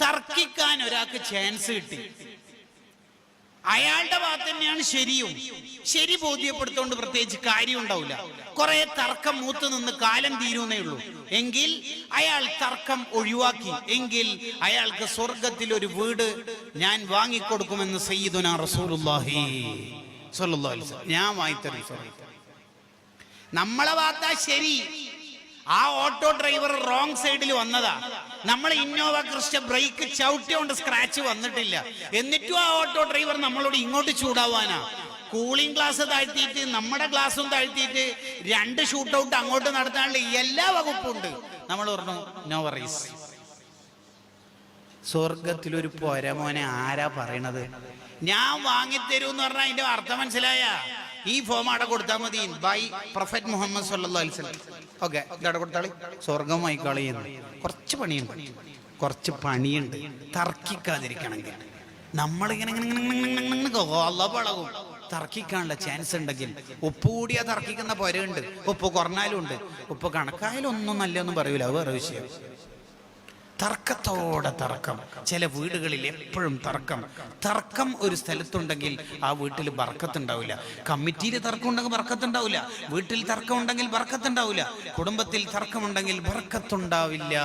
തർക്കിക്കാൻ ഒരാൾക്ക് ചാൻസ് കിട്ടി, അയാളുടെ ഭാഗത്ത് തന്നെയാണ് ശരിയും. ശരി ബോധ്യപ്പെടുത്തോണ്ട് പ്രത്യേകിച്ച് കാര്യം ഉണ്ടാവില്ല. കുറെ തർക്കം മൂത്ത് നിന്ന് കാലം തീരുന്നേ ഉള്ളൂ. എങ്കിൽ അയാൾ തർക്കം ഒഴിവാക്കി, എങ്കിൽ അയാൾക്ക് സ്വർഗത്തിൽ ഒരു വീട് ഞാൻ വാങ്ങിക്കൊടുക്കുമെന്ന് സയ്യിദുനാ റസൂലുള്ളാഹി സ്വല്ലല്ലാഹു അലൈഹി വസല്ലം ഞാൻ വാങ്ങിത്തരും. നമ്മളെ ഭാഗത്താ ശരി. ആ ഓട്ടോ ഡ്രൈവർ റോങ് സൈഡിൽ വന്നതാ. നമ്മൾ ഇന്നോവ ക്രിസ്റ്റ ബ്രേക്ക് ചവിട്ടിയോണ്ട് സ്ക്രാച്ച് വന്നിട്ടില്ല, എന്നിട്ടും ആ ഓട്ടോ ഡ്രൈവർ നമ്മളോട് ഇങ്ങോട്ട് ചൂടാവാനാ. കൂളിംഗ് ഗ്ലാസ് താഴ്ത്തിയിട്ട് നമ്മുടെ ഗ്ലാസും താഴ്ത്തിയിട്ട് 2 ഷൂട്ട് ഔട്ട് അങ്ങോട്ട് നടത്താനുള്ള എല്ലാ വകുപ്പുണ്ട്. നമ്മൾ പറഞ്ഞു നോ വറീസ്. സ്വർഗത്തിലൊരു പൊരമോനെ ആരാ പറയണത്? ഞാൻ വാങ്ങിത്തരൂ എന്ന് പറഞ്ഞാൽ അതിന്റെ അർത്ഥം മനസ്സിലായ? ഈ ഫോം അവിടെ കൊടുത്താൽ മതി, ബൈ പ്രൊഫറ്റ് മുഹമ്മദ് സല്ലല്ലാഹു അലൈഹി വസല്ലം. ഓക്കെ, ഇതവിടെ കൊടുത്താളി, സ്വർഗമായി കളിയുന്നു. കുറച്ച് പണിയുണ്ട് തർക്കിക്കാതിരിക്കണമെങ്കിൽ. നമ്മളിങ്ങനെ പളകും. തർക്കിക്കാനുള്ള ചാൻസ് ഉണ്ടെങ്കിൽ ഉപ്പ് കൂടിയാ തർക്കിക്കുന്ന പൊരയുണ്ട്, ഉപ്പ് കുറഞ്ഞാലും ഉണ്ട്. ഉപ്പ് കണക്കായാലും ഒന്നും നല്ലൊന്നും പറയൂല, അത് വേറെ വിഷയം. തർക്കത്തോടെ തർക്കം. ചില വീടുകളിൽ എപ്പോഴും തർക്കം ഒരു സ്ഥലത്തുണ്ടെങ്കിൽ ആ വീട്ടിൽ ബർക്കത്തുണ്ടാവില്ല. കമ്മിറ്റിയിൽ തർക്കം ഉണ്ടെങ്കിൽ ബർക്കത്തുണ്ടാവില്ല, വീട്ടിൽ തർക്കം ഉണ്ടെങ്കിൽ ബർക്കത്തുണ്ടാവില്ല, കുടുംബത്തിൽ തർക്കമുണ്ടെങ്കിൽ ബർക്കത്തുണ്ടാവില്ല.